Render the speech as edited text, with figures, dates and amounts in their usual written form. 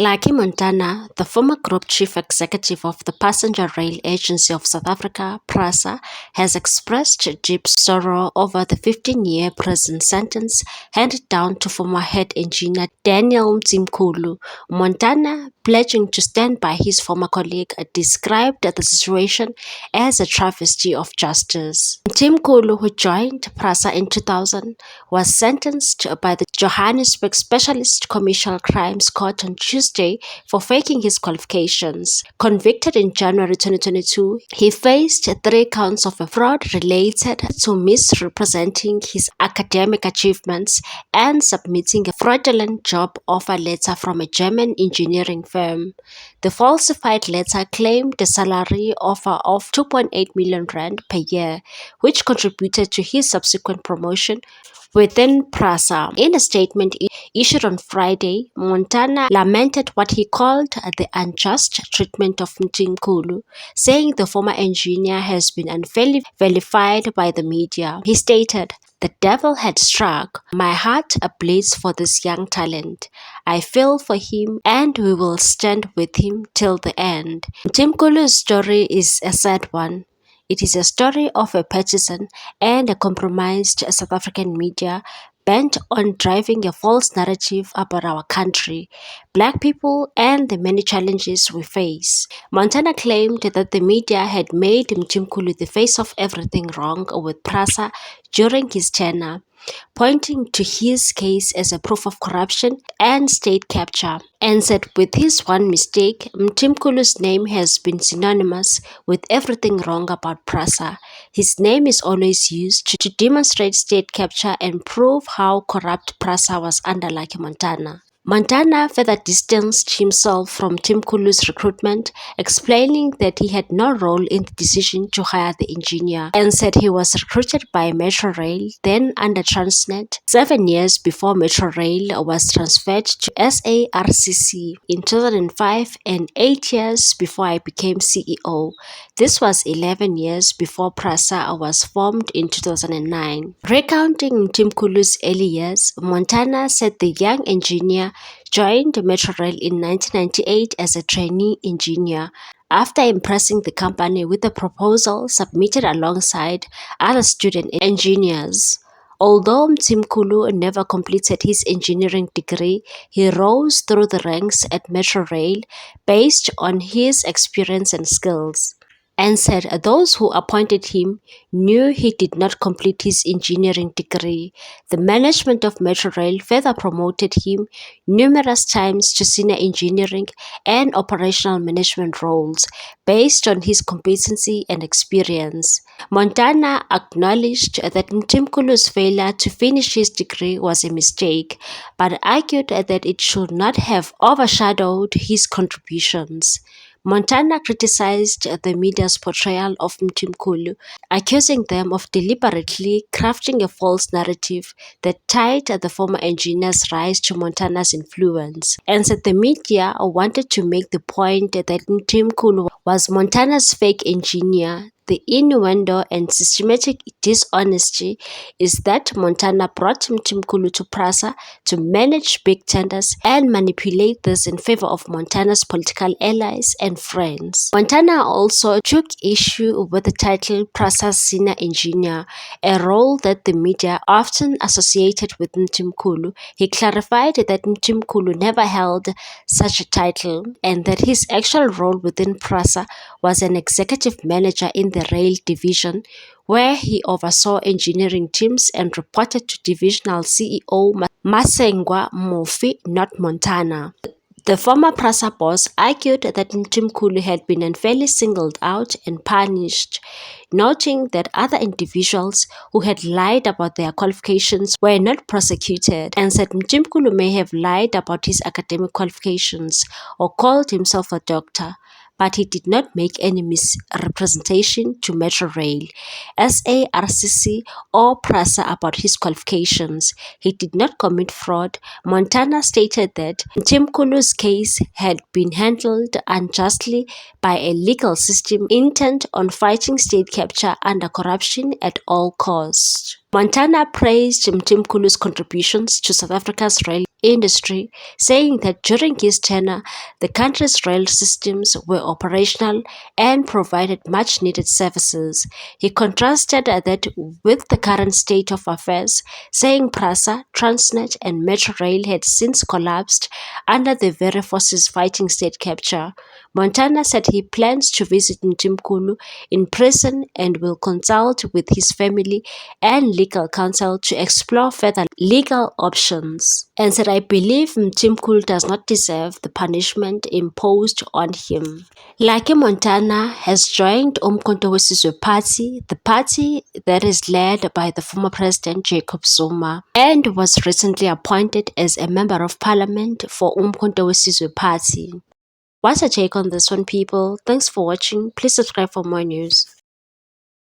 Lucky Montana, the former group chief executive of the Passenger Rail Agency of South Africa, PRASA, has expressed deep sorrow over the 15-year prison sentence handed down to former head engineer Daniel Mtimkulu. Montana, pledging to stand by his former colleague, described the situation as a travesty of justice. Mtimkulu, who joined PRASA in 2000, was sentenced by the Johannesburg Specialist Commercial Crimes Court on Tuesday for faking his qualifications. Convicted in January 2022, he faced 3 counts of fraud related to misrepresenting his academic achievements and submitting a fraudulent job offer letter from a German engineering firm. The falsified letter claimed a salary offer of 2.8 million rand per year, which contributed to his subsequent promotion within PRASA. In a statement issued on Friday, Montana lamented what he called the unjust treatment of Mtimkulu, saying the former engineer has been unfairly vilified by the media. He stated, "The devil had struck. My heart bleeds for this young talent. I feel for him and we will stand with him till the end." Mtimkulu's story is a sad one. It is a story of a partisan and a compromised South African media bent on driving a false narrative about our country, black people, and the many challenges we face. Montana claimed that the media had made Mtimkulu the face of everything wrong with PRASA during his tenure, pointing to his case as a proof of corruption and state capture, and said with his one mistake, Mtimkulu's name has been synonymous with everything wrong about PRASA. His name is always used to demonstrate state capture and prove how corrupt PRASA was under Lucky Montana. Montana further distanced himself from Mtimkulu's recruitment, explaining that he had no role in the decision to hire the engineer, and said he was recruited by Metrorail, then under Transnet, 7 years before Metrorail was transferred to SARCC in 2005 and 8 years before I became CEO. This was 11 years before PRASA was formed in 2009. Recounting Mtimkulu's early years, Montana said the young engineer joined Metrorail in 1998 as a trainee engineer after impressing the company with a proposal submitted alongside other student engineers. Although Mtimkulu never completed his engineering degree, he rose through the ranks at Metrorail based on his experience and skills, and said those who appointed him knew he did not complete his engineering degree. The management of Metrorail further promoted him numerous times to senior engineering and operational management roles based on his competency and experience. Montana acknowledged that Mtimkulu's failure to finish his degree was a mistake, but argued that it should not have overshadowed his contributions. Montana criticized the media's portrayal of Mtimkulu, accusing them of deliberately crafting a false narrative that tied the former engineer's rise to Montana's influence, and said the media wanted to make the point that Mtimkulu was Montana's fake engineer. The innuendo and systematic dishonesty is that Montana brought Mtimkulu to PRASA to manage big tenders and manipulate this in favor of Montana's political allies and friends. Montana also took issue with the title PRASA's senior engineer, a role that the media often associated with Mtimkulu. He clarified that Mtimkulu never held such a title and that his actual role within PRASA was an executive manager in the rail division, where he oversaw engineering teams and reported to divisional CEO Masengwa Mofi, not Montana. The former PRASA boss argued that Mtimkulu had been unfairly singled out and punished, noting that other individuals who had lied about their qualifications were not prosecuted, and said Mtimkulu may have lied about his academic qualifications or called himself a doctor, but he did not make any misrepresentation to Metrorail, SARCC, or PRASA about his qualifications. He did not commit fraud. Montana stated that Mtimkulu's case had been handled unjustly by a legal system intent on fighting state capture under corruption at all costs. Montana praised Mtimkulu's contributions to South Africa's rail industry, saying that during his tenure, the country's rail systems were operational and provided much needed services. He contrasted that with the current state of affairs, saying PRASA, Transnet, and Metrorail had since collapsed under the very forces fighting state capture. Montana said he plans to visit Mtimkulu in prison and will consult with his family and legal counsel to explore further legal options, and said, I believe Mtimkulu does not deserve the punishment imposed on him. Lucky Montana has joined Umkhonto we Sizwe Party, the party that is led by the former president Jacob Zuma, and was recently appointed as a member of parliament for Umkhonto we Sizwe Party. What's your take on this one, people? Thanks for watching. Please subscribe for more news.